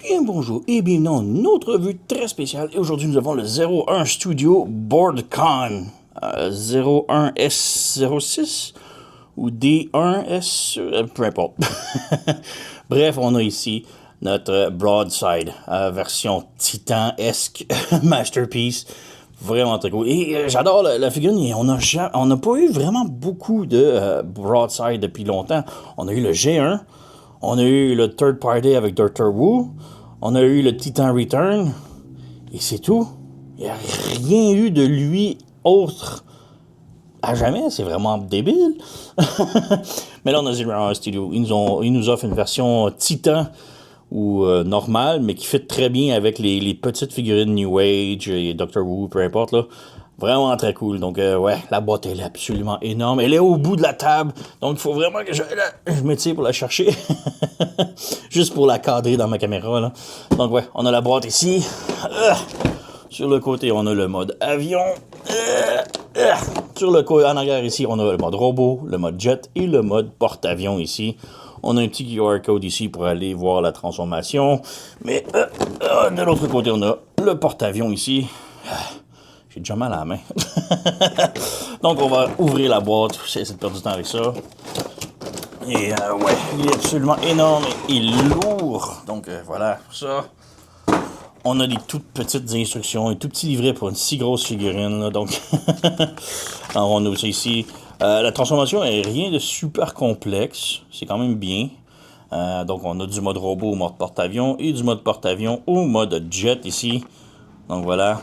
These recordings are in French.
Bien bonjour et bienvenue dans une autre revue très spéciale. Et aujourd'hui nous avons le 01 Studio BoardCon 01S06 ou D1S, peu importe. Bref, on a ici notre Broadside version Titan-esque Masterpiece. Vraiment très cool. Et j'adore la figurine. On n'a pas eu vraiment beaucoup de Broadside depuis longtemps. On a eu le G1, on a eu le Third Party avec Dr. Wu, on a eu le Titan Return, et c'est tout. Il n'y a rien eu de lui autre à jamais. C'est vraiment débile. Mais là, on a 01 Studio. Ils nous offrent une version Titan ou normale, mais qui fit très bien avec les petites figurines New Age et Dr. Wu, peu importe, là. Vraiment très cool. Donc, ouais, la boîte, elle est absolument énorme. Elle est au bout de la table. Donc, il faut vraiment que je m'étire pour la chercher. Juste pour la cadrer dans ma caméra, là. Donc, ouais, on a la boîte ici. Sur le côté, on a le mode avion. Sur le côté, en arrière, ici, on a le mode robot, le mode jet et le mode porte-avions ici. On a un petit QR code ici pour aller voir la transformation. Mais de l'autre côté, on a le porte-avions ici. J'ai déjà mal à la main. Donc, on va ouvrir la boîte. J'essaie de perdre du temps avec ça. Et ouais, il est absolument énorme et lourd. Donc, voilà, ça. On a des toutes petites instructions, un tout petit livret pour une si grosse figurine. Là, donc, alors, on a ça ici. La transformation est rien de super complexe. C'est quand même bien. Donc, on a du mode robot au mode porte-avions et du mode porte-avions au mode jet ici. Donc, voilà.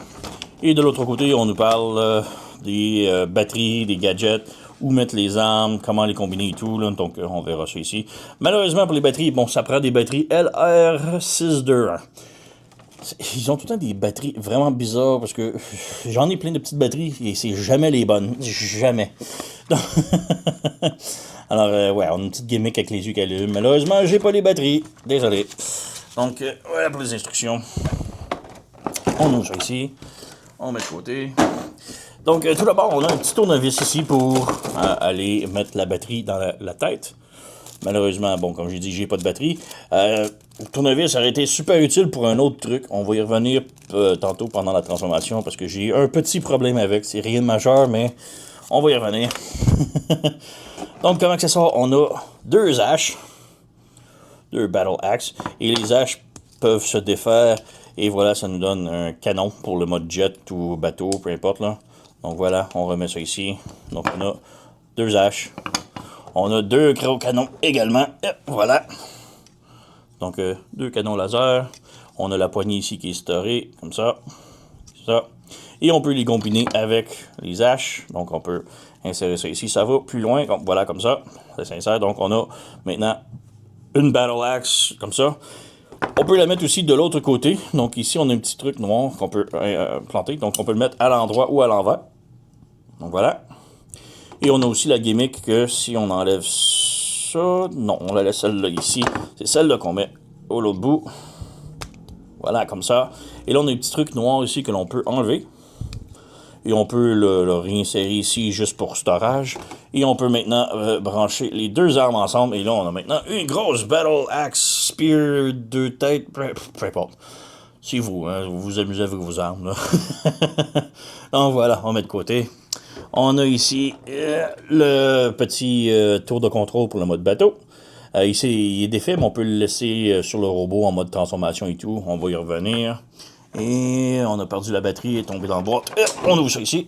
Et de l'autre côté, on nous parle des batteries, des gadgets, où mettre les armes, comment les combiner et tout. Là. Donc, on verra ça ici. Malheureusement, pour les batteries, bon, ça prend des batteries LR621. Ils ont tout le temps des batteries vraiment bizarres parce que j'en ai plein de petites batteries et c'est jamais les bonnes. Jamais. Alors, ouais, on a une petite gimmick avec les yeux qui allument. Malheureusement, j'ai pas les batteries. Désolé. Donc, voilà pour les instructions. On ouvre ça ici. On met de côté. Donc, tout d'abord, on a un petit tournevis ici pour aller mettre la batterie dans la tête. Malheureusement, bon, comme j'ai dit, j'ai pas de batterie. Le tournevis aurait été super utile pour un autre truc. On va y revenir tantôt pendant la transformation parce que j'ai un petit problème avec. C'est rien de majeur, mais on va y revenir. Donc, comme accessoire, on a deux haches. Deux Battle Axe. Et les haches peuvent se défaire. Et voilà, ça nous donne un canon pour le mode jet ou bateau, peu importe, là. Donc voilà, on remet ça ici. Donc on a deux haches. On a deux gros canons également. Voilà. Donc deux canons laser. On a la poignée ici qui est storée, comme ça. Ça. Et on peut les combiner avec les haches. Donc on peut insérer ça ici. Ça va plus loin. Voilà, comme ça. Ça s'insère. Donc on a maintenant une Battle Axe, comme ça. On peut la mettre aussi de l'autre côté. Donc ici, on a un petit truc noir qu'on peut planter. Donc on peut le mettre à l'endroit ou à l'envers. Donc voilà. Et on a aussi la gimmick que si on enlève ça... Non, on la laisse celle-là ici. C'est celle-là qu'on met au l'autre bout. Voilà, comme ça. Et là, on a un petit truc noir ici que l'on peut enlever. Et on peut le réinsérer ici juste pour storage. Et on peut maintenant brancher les deux armes ensemble. Et là, on a maintenant une grosse Battle Axe, Spear, deux têtes, peu importe. C'est vous, hein, vous vous amusez avec vos armes. Là. Donc voilà, on met de côté. On a ici le petit tour de contrôle pour le mode bateau. Ici, il est défait, mais on peut le laisser sur le robot en mode transformation et tout. On va y revenir. Et on a perdu la batterie, elle est tombée dans la boîte. On ouvre ça ici.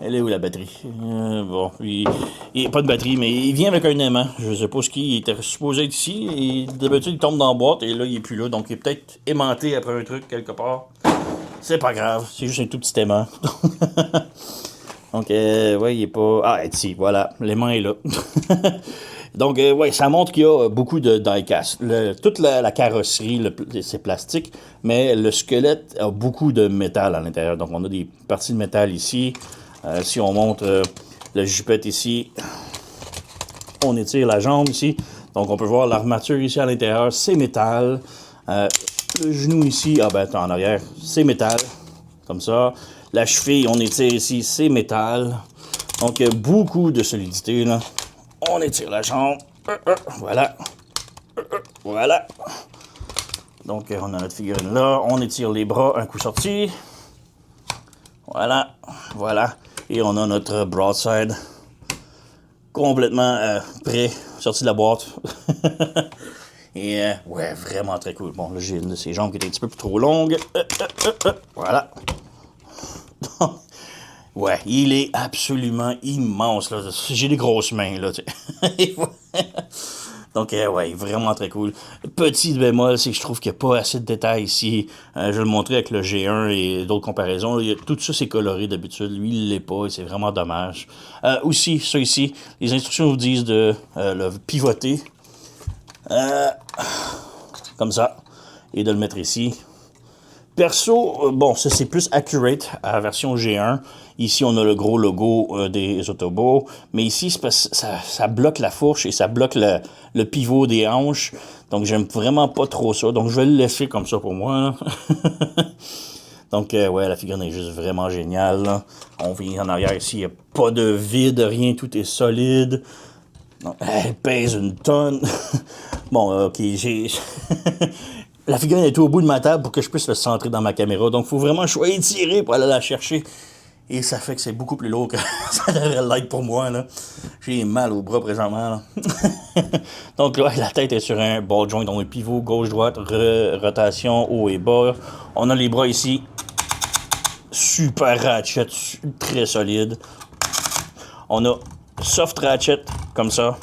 Elle est où la batterie? Bon, il n'y a pas de batterie, mais il vient avec un aimant. Je ne sais pas ce qu'il était supposé être ici. Et d'habitude, il tombe dans la boîte et là, il n'est plus là. Donc, il est peut-être aimanté après un truc quelque part. C'est pas grave, c'est juste un tout petit aimant. Donc, ouais, il est pas... Ah, ici, voilà, l'aimant est là. Donc, ouais, ça montre qu'il y a beaucoup de die-cast. Toute la carrosserie, c'est plastique, mais le squelette a beaucoup de métal à l'intérieur. Donc, on a des parties de métal ici. Si on monte le jupette ici, on étire la jambe ici. Donc, on peut voir l'armature ici à l'intérieur, c'est métal. Le genou ici, ah ben, attends, en arrière, c'est métal. Comme ça. La cheville, on étire ici, c'est métal. Donc, il y a beaucoup de solidité, là. On étire la jambe. Voilà. Voilà. Donc, on a notre figurine là. On étire les bras, un coup sorti. Voilà, voilà. Et on a notre broadside complètement prêt, sorti de la boîte. Et ouais, vraiment très cool. Bon, là, j'ai une de ces jambes qui est un petit peu plus trop longue. Voilà. Ouais, il est absolument immense, là. J'ai des grosses mains, là, tu sais. Donc, ouais, vraiment très cool. Petit bémol, c'est que je trouve qu'il n'y a pas assez de détails ici. Je vais le montrer avec le G1 et d'autres comparaisons. Tout ça, c'est coloré d'habitude. Lui, il ne l'est pas et c'est vraiment dommage. Aussi, ça ici, les instructions vous disent de le pivoter. Comme ça. Et de le mettre ici. Perso, bon, ça c'est plus accurate à la version G1. Ici, on a le gros logo des Autobots. Mais ici, c'est parce que ça bloque la fourche et ça bloque le pivot des hanches. Donc, j'aime vraiment pas trop ça. Donc, je vais le laisser comme ça pour moi. Donc, ouais, la figurine est juste vraiment géniale. Là. On vient en arrière ici, il n'y a pas de vide, rien, tout est solide. Non, elle pèse une tonne. Bon, ok, j'ai... La figurine est tout au bout de ma table pour que je puisse le centrer dans ma caméra. Donc, il faut vraiment que je sois étiré pour aller la chercher. Et ça fait que c'est beaucoup plus lourd que ça devrait l'être pour moi. Là. J'ai mal au bras présentement. Là. Donc, là, la tête est sur un ball joint, donc un pivot gauche-droite, rotation haut et bas. On a les bras ici. Super ratchet, très solide. On a soft ratchet, comme ça.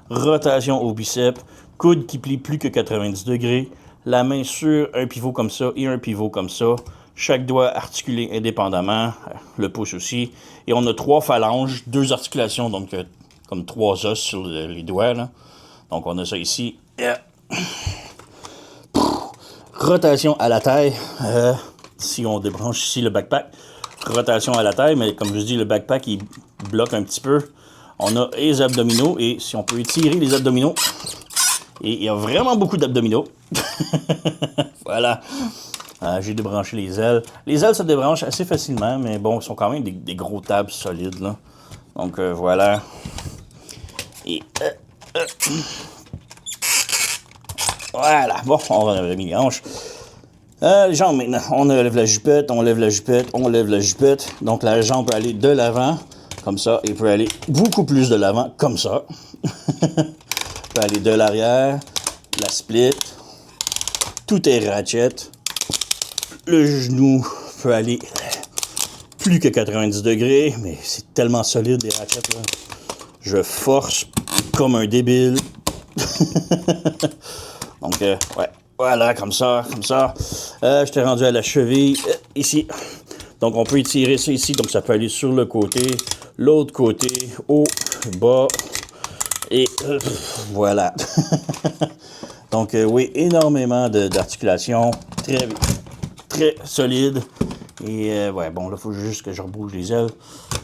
Rotation au biceps. Coude qui plie plus que 90 degrés. La main sur un pivot comme ça et un pivot comme ça. Chaque doigt articulé indépendamment. Le pouce aussi. Et on a 3 phalanges, 2 articulations, donc comme 3 os sur les doigts. Là. Donc on a ça ici. Rotation à la taille. Si on débranche ici le backpack. Rotation à la taille, mais comme je dis, le backpack il bloque un petit peu. On a les abdominaux et si on peut étirer les abdominaux. Et il y a vraiment beaucoup d'abdominaux. Voilà. J'ai débranché les ailes. Les ailes se débranchent assez facilement, mais bon, ils sont quand même des gros tables solides. Là. Donc voilà. Et voilà. Bon, on va enlever les hanches. Les jambes maintenant. On lève la jupette, on lève la jupette, on lève la jupette. Donc la jambe peut aller de l'avant, comme ça, et peut aller beaucoup plus de l'avant, comme ça. Peut aller de l'arrière, la split, tout est ratchet. Le genou peut aller plus que 90 degrés, mais c'est tellement solide les ratchets là. Je force comme un débile. Donc, ouais, voilà, comme ça, comme ça. Je t'ai rendu à la cheville, ici. Donc, on peut étirer ça ici, donc ça peut aller sur le côté, l'autre côté, haut, bas. Et voilà. Donc, oui, énormément d'articulation. Très solide. Et ouais, bon, là, il faut juste que je rebouge les ailes.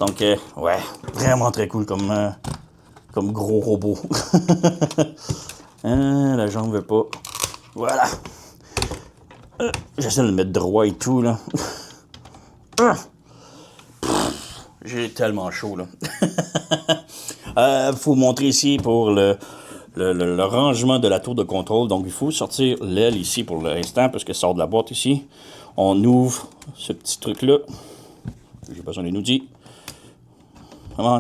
Donc, ouais, vraiment très cool comme gros robot. La jambe ne veut pas. Voilà. J'essaie de le mettre droit et tout, là. J'ai tellement chaud, là. Faut montrer ici pour le rangement de la tour de contrôle. Donc, il faut sortir l'aile ici pour l'instant parce qu'elle sort de la boîte ici. On ouvre ce petit truc-là. J'ai besoin d'un outil. Come on.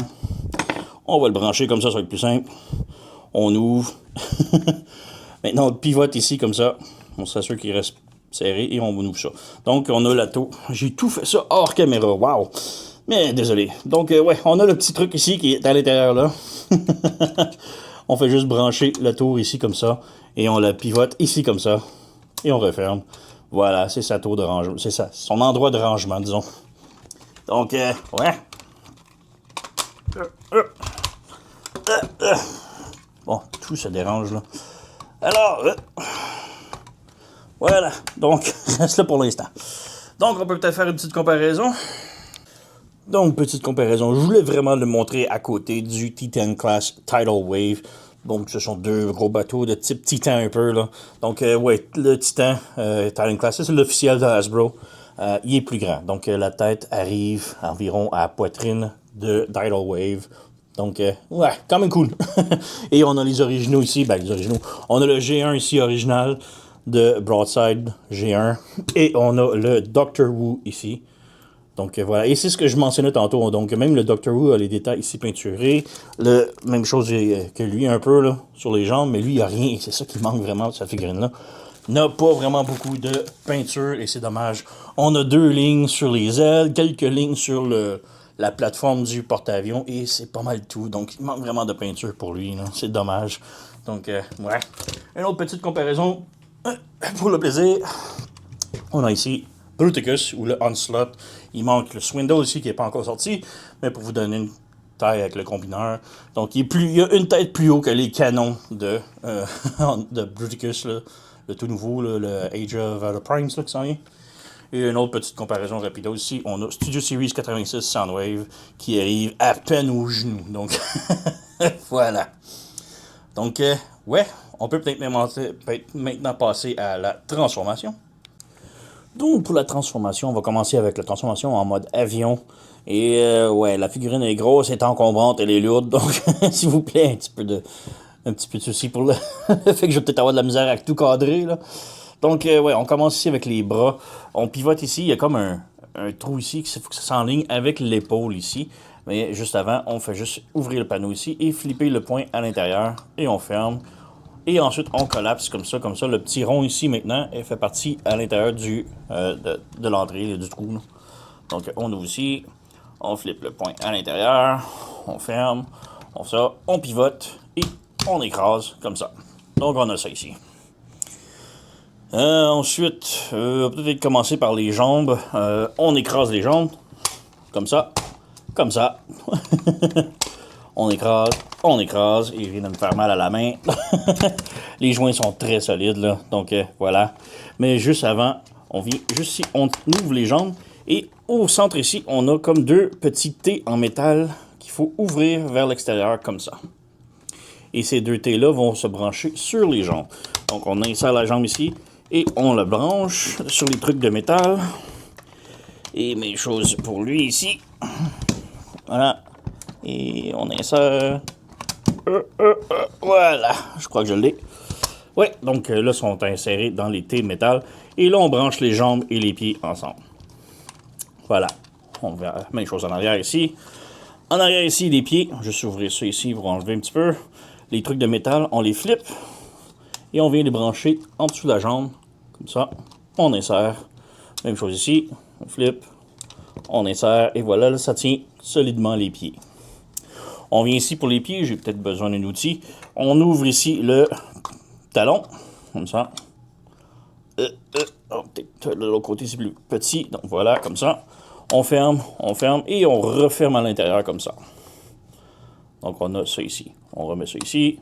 On va le brancher comme ça va être plus simple. On ouvre. Maintenant, on pivote ici comme ça. On s'assure qu'il reste serré et on ouvre ça. Donc, on a la tour. J'ai tout fait ça hors caméra. Wow! Mais désolé. Donc, ouais, on a le petit truc ici qui est à l'intérieur là. On fait juste brancher la tour ici comme ça. Et on la pivote ici comme ça. Et on referme. Voilà, c'est sa tour de rangement. C'est ça, son endroit de rangement, disons. Donc, ouais. Bon, tout se dérange là. Alors, voilà. Donc, reste là pour l'instant. Donc, on peut peut-être faire une petite comparaison. Donc, petite comparaison. Je voulais vraiment le montrer à côté du Titan Class Tidal Wave. Donc, ce sont 2 gros bateaux de type Titan un peu, là. Donc, ouais, le Titan Titan Class, c'est l'officiel de Hasbro. Il est plus grand. Donc, la tête arrive environ à la poitrine de Tidal Wave. Donc, ouais, quand même cool. Et on a les originaux ici. Ben, les originaux. On a le G1 ici, original. de Broadside G1. Et on a le Doctor Who ici. Donc voilà, et c'est ce que je mentionnais tantôt. Donc même le Doctor Who a les détails ici peinturés. Même chose que lui un peu là, sur les jambes, mais lui il n'y a rien. C'est ça qui manque vraiment de cette figurine-là. N'a pas vraiment beaucoup de peinture et c'est dommage. On a 2 lignes sur les ailes, quelques lignes sur la plateforme du porte-avions et c'est pas mal tout. Donc il manque vraiment de peinture pour lui. C'est dommage. Donc ouais. Une autre petite comparaison pour le plaisir. On a ici Bruticus ou le Onslaught. Il manque le Swindle ici qui n'est pas encore sorti, mais pour vous donner une taille avec le combineur. Donc il y a une tête plus haut que les canons de Bruticus, là, le tout nouveau, là, le Age of the Primes là, qui s'en vient. Et une autre petite comparaison rapide aussi, on a Studio Series 86 Soundwave qui arrive à peine aux genoux. Donc voilà. Donc ouais, on peut peut-être maintenant passer à la transformation. Donc, pour la transformation, on va commencer avec la transformation en mode avion. Et ouais, la figurine est grosse, elle est encombrante, elle est lourde. Donc, s'il vous plaît, un petit peu de souci pour le fait que je vais peut-être avoir de la misère à tout cadrer, là. Donc, ouais, on commence ici avec les bras. On pivote ici, il y a comme un trou ici, il faut que ça s'enligne avec l'épaule ici. Mais juste avant, on fait juste ouvrir le panneau ici et flipper le point à l'intérieur. Et on ferme. Et ensuite, on collapse comme ça. Le petit rond ici, maintenant, elle fait partie à l'intérieur de l'entrée, du trou. Là. Donc, on ouvre ici. On flippe le point à l'intérieur. On ferme. On pivote. Et on écrase comme ça. Donc, on a ça ici. Ensuite, on va peut-être commencer par les jambes. On écrase les jambes. Comme ça. Comme ça. On écrase, et il vient de me faire mal à la main. Les joints sont très solides, là, donc voilà. Mais juste avant, on vient juste ici, on ouvre les jambes, et au centre ici, on a comme 2 petits T en métal qu'il faut ouvrir vers l'extérieur, comme ça. Et ces 2 T-là vont se brancher sur les jambes. Donc on insère la jambe ici, et on la branche sur les trucs de métal. Et même chose pour lui ici. Voilà. Et on insère. Voilà, je crois que je l'ai. Ouais, donc là, sont insérés dans les T de métal. Et là, on branche les jambes et les pieds ensemble. Voilà. On verra même chose en arrière ici. En arrière ici, les pieds. Juste ouvrir ça ici pour enlever un petit peu. Les trucs de métal, on les flippe. Et on vient les brancher en dessous de la jambe. Comme ça. On insère. Même chose ici. On flippe. On insère. Et voilà, là, ça tient solidement les pieds. On vient ici pour les pieds, j'ai peut-être besoin d'un outil. On ouvre ici le talon, comme ça. Peut-être de l'autre côté, c'est plus petit. Donc voilà, comme ça. On ferme, et on referme à l'intérieur comme ça. Donc on a ça ici. On remet ça ici.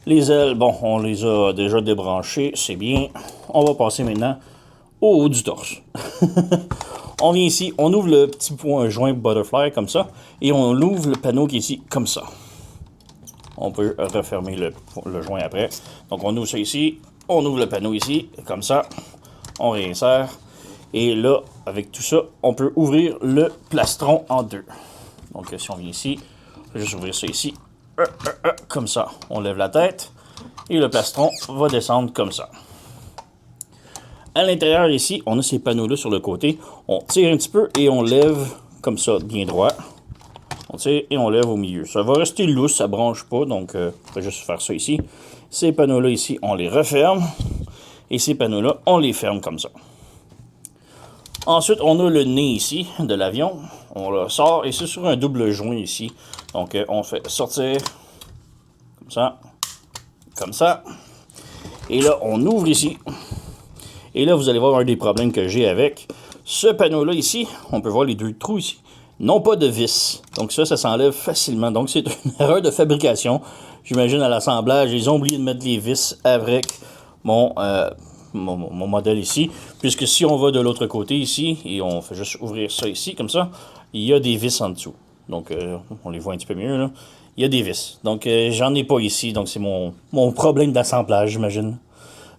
Les ailes, bon, on les a déjà débranchées, c'est bien. On va passer maintenant au haut du torse. On vient ici, on ouvre le petit point joint butterfly comme ça, et on ouvre le panneau qui est ici comme ça. On peut refermer le joint après. Donc on ouvre ça ici, on ouvre le panneau ici, comme ça, on réinsère. Et là, avec tout ça, on peut ouvrir le plastron en 2. Donc si on vient ici, on peut juste ouvrir ça ici, comme ça. On lève la tête, et le plastron va descendre comme ça. À l'intérieur ici, on a ces panneaux-là sur le côté. On tire un petit peu et on lève comme ça, bien droit. On tire et on lève au milieu. Ça va rester lousse, ça ne branche pas, donc on va juste faire ça ici. Ces panneaux-là ici, on les referme. Et ces panneaux-là, on les ferme comme ça. Ensuite, on a le nez ici de l'avion. On le sort et c'est sur un double joint ici. Donc on fait sortir comme ça. Comme ça. Et là, on ouvre ici. Et là, vous allez voir un des problèmes que j'ai avec ce panneau-là ici. On peut voir les 2 trous ici. Non pas de vis. Donc ça s'enlève facilement. Donc c'est une erreur de fabrication. J'imagine à l'assemblage, ils ont oublié de mettre les vis avec mon modèle ici. Puisque si on va de l'autre côté ici, et on fait juste ouvrir ça ici, comme ça, il y a des vis en dessous. Donc on les voit un petit peu mieux là. Il y a des vis. Donc j'en ai pas ici. Donc c'est mon problème d'assemblage, j'imagine.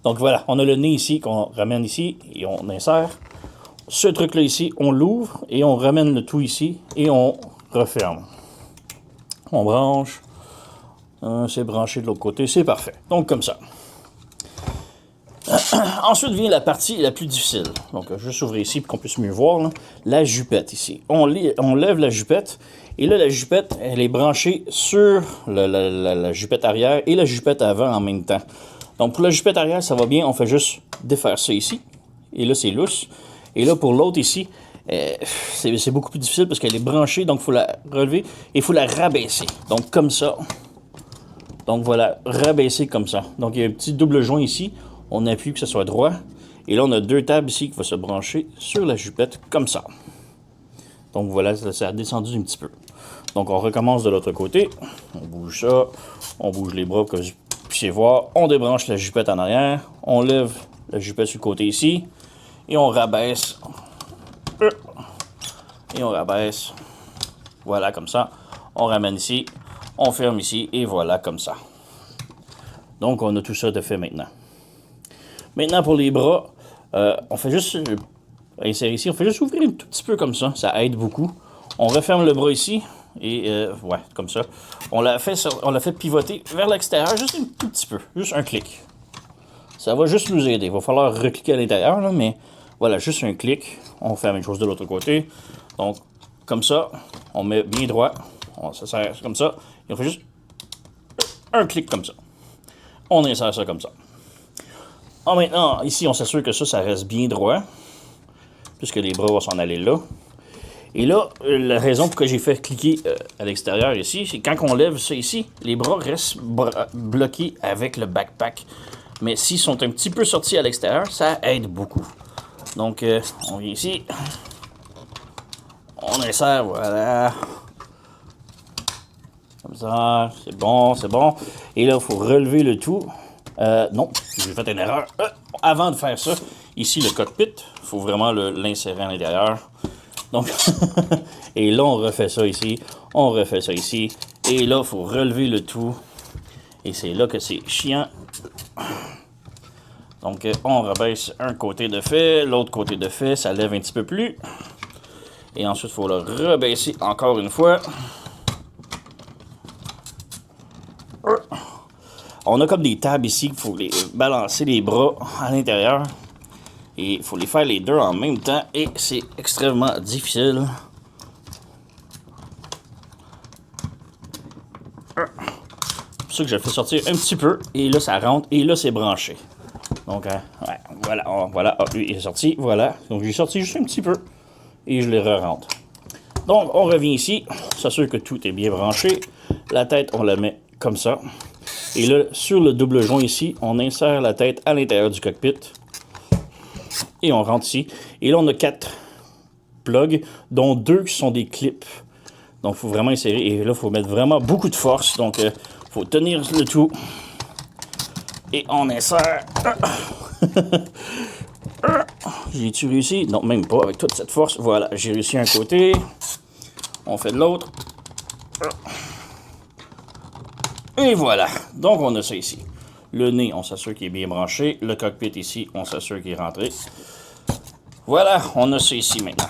Donc voilà, on a le nez ici qu'on ramène ici et on insère. Ce truc-là ici, on l'ouvre et on ramène le tout ici et on referme. On branche. C'est branché de l'autre côté, c'est parfait. Donc comme ça. Ensuite vient la partie la plus difficile. Donc, je vais juste ouvrir ici pour qu'on puisse mieux voir. Là. La jupette ici. On lève la jupette. Et là, la jupette, elle est branchée sur la jupette arrière et la jupette avant en même temps. Donc, pour la jupette arrière, ça va bien. On fait juste défaire ça ici. Et là, c'est lousse. Et là, pour l'autre ici, c'est beaucoup plus difficile parce qu'elle est branchée. Donc, il faut la relever et il faut la rabaisser. Donc, comme ça. Donc, voilà, rabaisser comme ça. Donc, il y a un petit double joint ici. On appuie que ce soit droit. Et là, on a 2 tables ici qui vont se brancher sur la jupette comme ça. Donc voilà, ça a descendu un petit peu. Donc on recommence de l'autre côté. On bouge ça. On bouge les bras comme vous puissiez voir. On débranche la jupette en arrière. On lève la jupette sur le côté ici. Et on rabaisse. Et on rabaisse. Voilà, comme ça. On ramène ici. On ferme ici. Et voilà, comme ça. Donc on a tout ça de fait maintenant. Maintenant, pour les bras, on fait juste insérer ici. On fait juste ouvrir un tout petit peu comme ça. Ça aide beaucoup. On referme le bras ici. Et ouais, comme ça. On l'a fait pivoter vers l'extérieur. Juste un tout petit peu. Juste un clic. Ça va juste nous aider. Il va falloir recliquer à l'intérieur, là, mais voilà, juste un clic. On fait la même chose de l'autre côté. Donc, comme ça, on met bien droit. On s'assère comme ça. Et on fait juste un clic comme ça. On insère ça comme ça. Maintenant, ici, on s'assure que ça reste bien droit, puisque les bras vont s'en aller là. Et là, la raison pour que j'ai fait cliquer à l'extérieur ici, c'est quand on lève ça ici, les bras restent bloqués avec le backpack. Mais s'ils sont un petit peu sortis à l'extérieur, ça aide beaucoup. Donc, on vient ici. On insère, voilà. Comme ça, c'est bon, c'est bon. Et là, il faut relever le tout. Non, j'ai fait une erreur. Avant de faire ça, ici, le cockpit, il faut vraiment l'insérer à l'intérieur. Donc, et là, on refait ça ici. On refait ça ici. Et là, il faut relever le tout. Et c'est là que c'est chiant. Donc, on rabaisse un côté de fait, l'autre côté de fait, ça lève un petit peu plus. Et ensuite, il faut le rebaisser encore une fois. On a comme des tables ici, il faut les balancer les bras à l'intérieur. Et il faut les faire les deux en même temps. Et c'est extrêmement difficile. C'est pour ça que je le fais sortir un petit peu. Et là, ça rentre. Et là, c'est branché. Donc, ouais, voilà. Lui est sorti. Voilà. Donc, j'ai sorti juste un petit peu. Et je les re-rentre. Donc, on revient ici. On s'assure que tout est bien branché. La tête, on la met comme ça. Et là, sur le double joint ici, on insère la tête à l'intérieur du cockpit. Et on rentre ici. Et là, on a 4 plugs, dont 2 qui sont des clips. Donc, il faut vraiment insérer. Et là, il faut mettre vraiment beaucoup de force. Donc, il faut tenir le tout. Et on insère. J'ai-tu réussi? Non, même pas avec toute cette force. Voilà, j'ai réussi un côté. On fait de l'autre. Et voilà. Donc, on a ça ici. Le nez, on s'assure qu'il est bien branché. Le cockpit ici, on s'assure qu'il est rentré. Voilà, on a ça ici maintenant.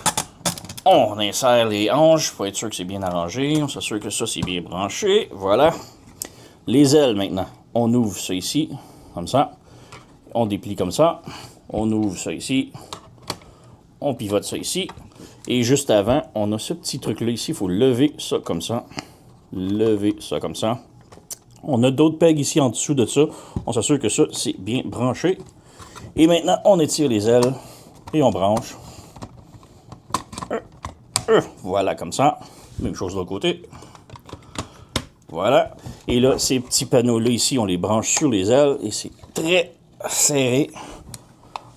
On insère les hanches pour être sûr que c'est bien arrangé. On s'assure que ça, c'est bien branché. Voilà. Les ailes maintenant. On ouvre ça ici, comme ça. On déplie comme ça. On ouvre ça ici. On pivote ça ici. Et juste avant, on a ce petit truc-là ici. Il faut lever ça comme ça. Lever ça comme ça. On a d'autres pegs ici en dessous de ça. On s'assure que ça, c'est bien branché. Et maintenant, on étire les ailes. Et on branche. Voilà, comme ça. Même chose de l'autre côté. Voilà. Et là, ces petits panneaux-là ici, on les branche sur les ailes. Et c'est très serré.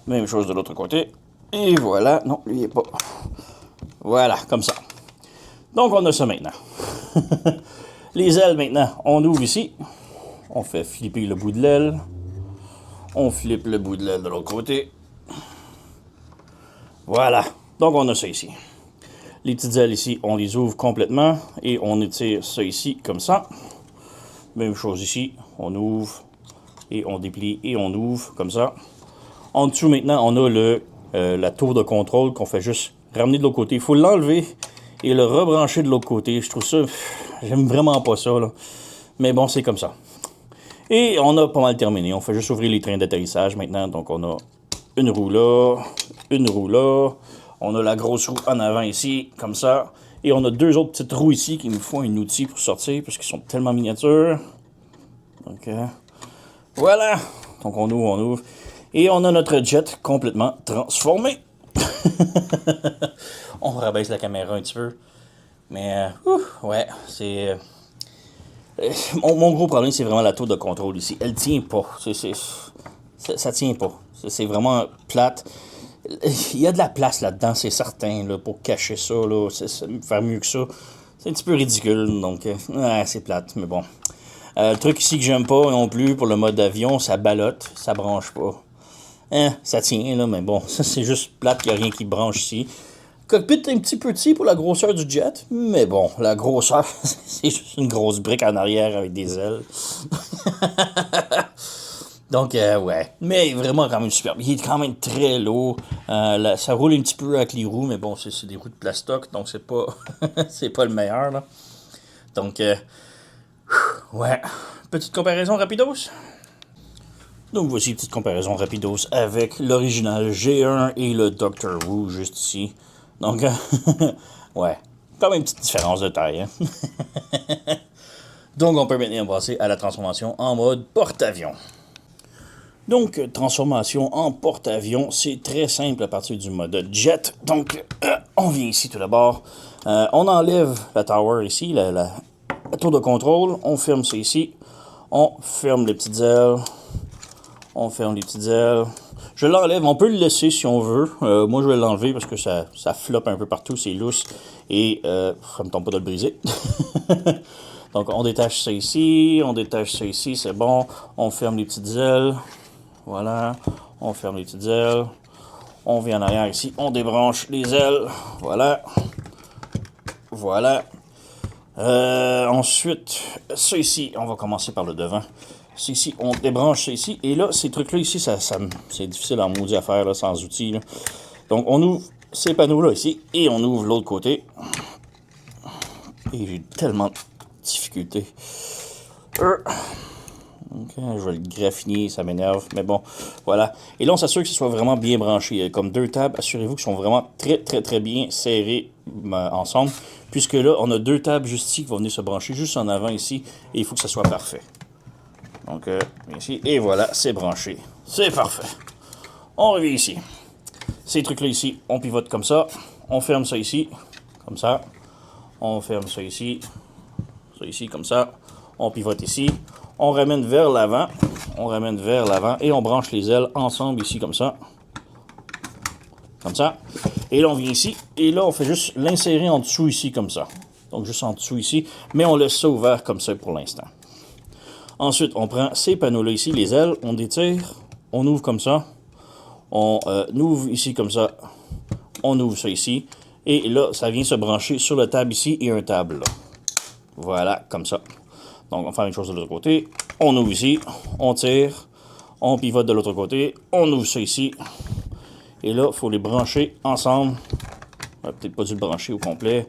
Même chose de l'autre côté. Et voilà. Non, lui, il n'est pas. Voilà, comme ça. Donc, on a ça maintenant. Les ailes, maintenant, on ouvre ici. On fait flipper le bout de l'aile. On flippe le bout de l'aile de l'autre côté. Voilà. Donc, on a ça ici. Les petites ailes ici, on les ouvre complètement. Et on étire ça ici, comme ça. Même chose ici. On ouvre. Et on déplie. Et on ouvre, comme ça. En dessous, maintenant, on a la tour de contrôle qu'on fait juste ramener de l'autre côté. Il faut l'enlever et le rebrancher de l'autre côté. Je trouve ça... J'aime vraiment pas ça, là. Mais bon, c'est comme ça. Et on a pas mal terminé. On fait juste ouvrir les trains d'atterrissage maintenant. Donc on a une roue là, une roue là. On a la grosse roue en avant ici, comme ça. Et on a deux autres petites roues ici qui nous font un outil pour sortir parce qu'ils sont tellement miniatures. Donc voilà. Donc on ouvre, on ouvre. Et on a notre jet complètement transformé. On rabaisse la caméra un petit peu. Mais ouais, c'est... mon gros problème, c'est vraiment la tour de contrôle ici. Elle tient pas. Ça tient pas. C'est vraiment plate. Il y a de la place là-dedans, c'est certain, là, pour cacher ça, là, faire mieux que ça. C'est un petit peu ridicule, donc ouais, c'est plate, mais bon. Le truc ici que j'aime pas non plus pour le mode avion, ça ballotte, ça branche pas. Ça tient, là, mais bon, ça c'est juste plate qu'il n'y a rien qui branche ici. Cockpit un petit peu petit pour la grosseur du jet, mais bon, la grosseur, c'est juste une grosse brique en arrière avec des ailes. Donc, ouais. Mais vraiment quand même super. Il est quand même très lourd. Ça roule un petit peu avec les roues, mais bon, c'est des roues de plastoc, donc c'est pas c'est pas le meilleur, là. Donc, ouais. Petite comparaison rapidos. Donc, voici une petite comparaison rapidos avec l'original G1 et le Dr. Who, juste ici. Donc, ouais. Quand même une petite différence de taille, hein. Donc, on peut maintenant passer à la transformation en mode porte-avions. Donc, transformation en porte-avions, c'est très simple à partir du mode jet. Donc, on vient ici tout d'abord. On enlève la tower ici, la tour de contrôle. On ferme ça ici. On ferme les petites ailes. On ferme les petites ailes. Je l'enlève. On peut le laisser si on veut. Moi, je vais l'enlever parce que ça floppe un peu partout. C'est lousse. Et ça me tombe pas de le briser. Donc, on détache ça ici. On détache ça ici. C'est bon. On ferme les petites ailes. Voilà, on ferme les petites ailes. On vient en arrière ici, on débranche les ailes. Voilà. Voilà. Ensuite, ça ici, on va commencer par le devant. Ça ici, on débranche ça ici. Et là, ces trucs-là ici, c'est difficile en maudit à faire là, sans outils. Là. Donc, on ouvre ces panneaux-là ici et on ouvre l'autre côté. Et j'ai tellement de difficultés. Ok, je vais le graffiner, ça m'énerve, mais bon, voilà. Et là, on s'assure que ce soit vraiment bien branché. Il y a comme deux tables, assurez-vous qu'ils sont vraiment très bien serrés ensemble, puisque là, on a deux tables juste ici qui vont venir se brancher juste en avant ici, et il faut que ça soit parfait. Donc, ici, et voilà, c'est branché. C'est parfait. On revient ici. Ces trucs-là ici, on pivote comme ça, on ferme ça ici, comme ça, on ferme ça ici, comme ça, on pivote ici. On ramène vers l'avant, et on branche les ailes ensemble ici, comme ça. Comme ça. Et là, on vient ici, et là, on fait juste l'insérer en dessous ici, comme ça. Donc, juste en dessous ici, mais on laisse ça ouvert comme ça pour l'instant. Ensuite, on prend ces panneaux-là ici, les ailes, on détire, on ouvre comme ça, on ouvre ici comme ça, on ouvre ça ici, et là, ça vient se brancher sur le table ici et un table là. Voilà, comme ça. Donc, on va faire une chose de l'autre côté. On ouvre ici, on tire, on pivote de l'autre côté, on ouvre ça ici. Et là, il faut les brancher ensemble. On n'a peut-être pas dû le brancher au complet.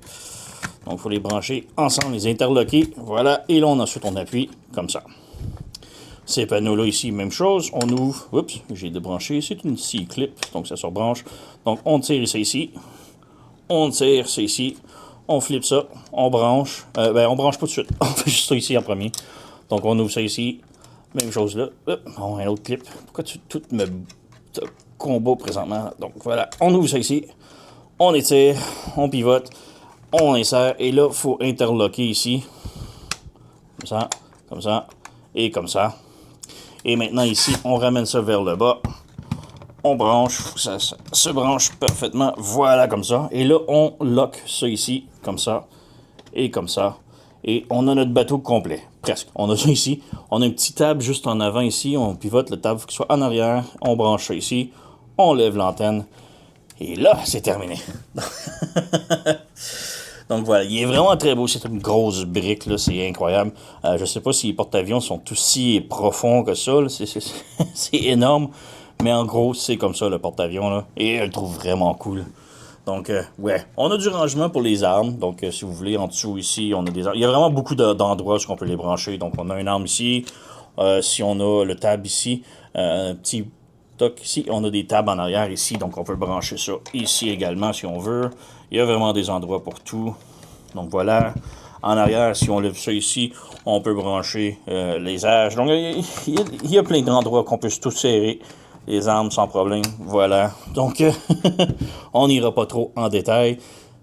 Donc, il faut les brancher ensemble, les interloquer. Voilà. Et là, ensuite, on appuie comme ça. Ces panneaux-là ici, même chose. On ouvre. Oups, j'ai débranché. C'est une scie clip, donc ça se rebranche. Donc, on tire ça ici. On tire ça ici. On flippe ça, on branche. On branche pas tout de suite. On fait juste ça ici en premier. Donc, on ouvre ça ici. Même chose là. Oh, un autre clip. Pourquoi tout me combat présentement? Donc, voilà. On ouvre ça ici. On étire. On pivote. On insère. Et là, il faut interloquer ici. Comme ça. Et comme ça. Et maintenant, ici, on ramène ça vers le bas. On branche, ça se branche parfaitement, voilà, comme ça. Et là, on lock ça ici, comme ça, et comme ça. Et on a notre bateau complet, presque. On a ça ici. On a une petite table juste en avant ici. On pivote le table, il faut qu'il soit en arrière. On branche ça ici. On lève l'antenne. Et là, c'est terminé. Donc voilà, il est vraiment très beau. C'est une grosse brique, là, c'est incroyable. Je sais pas si les porte-avions sont aussi profonds que ça. C'est énorme. Mais en gros, c'est comme ça, le porte-avions, là. Et je le trouve vraiment cool. Donc, ouais. On a du rangement pour les armes. Donc, si vous voulez, en dessous, ici, on a des armes. Il y a vraiment beaucoup d'endroits où on peut les brancher. Donc, on a une arme ici. Si on a le tab ici, un petit toc ici, on a des tabs en arrière ici, donc on peut brancher ça ici également si on veut. Il y a vraiment des endroits pour tout. Donc voilà. En arrière, si on lève ça ici, on peut brancher les âges. Donc il y a plein d'endroits qu'on peut tout serrer. Les armes sans problème. Voilà. Donc on n'ira pas trop en détail,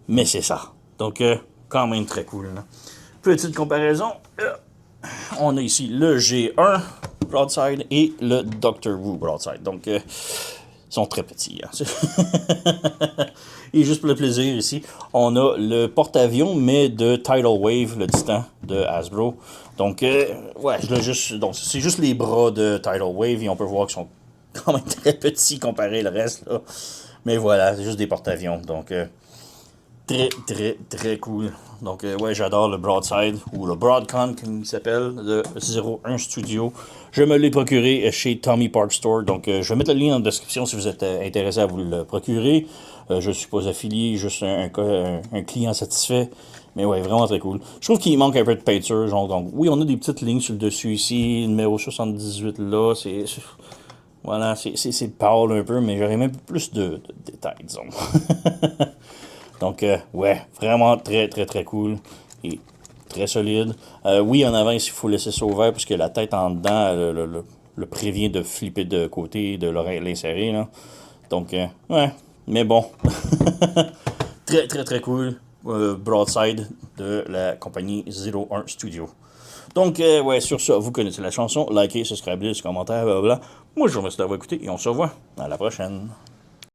mais c'est ça. Donc quand même très cool. Là. Petite comparaison. On a ici le G1 Broadside et le Doctor Who Broadside. Donc ils sont très petits. Hein. Et juste pour le plaisir ici, on a le porte-avions, mais de Tidal Wave, le Titan de Hasbro. Donc, ouais, donc c'est juste les bras de Tidal Wave et on peut voir qu'ils sont quand même très petits comparé au reste. Là. Mais voilà, c'est juste des porte-avions. Donc, très, très, très cool. Donc, ouais, j'adore le Broadside, ou le Broadcon, comme il s'appelle, de 01 Studio. Je me l'ai procuré chez Tommy Park Store. Donc, je vais mettre le lien en description si vous êtes intéressé à vous le procurer. Je ne suis pas affilié, juste un client satisfait. Mais ouais, vraiment très cool. Je trouve qu'il manque un peu de peinture. Genre, donc, oui, on a des petites lignes sur le dessus ici. Numéro 78 là, voilà, c'est pâle un peu, mais j'aurais même plus de détails, disons. Donc, ouais, vraiment très, très, très cool. Et très solide. Oui, en avant, ici, il faut laisser ça ouvert parce que la tête en dedans le prévient de flipper de côté, de l'insérer. Là. Donc, ouais, mais bon. Très, très, très cool. Broadside de la compagnie 01 Studio. Donc, ouais, sur ça, vous connaissez la chanson. Likez, subscribez, commentaires, blablabla. Moi, je vous remercie d'avoir écouté et on se revoit à la prochaine.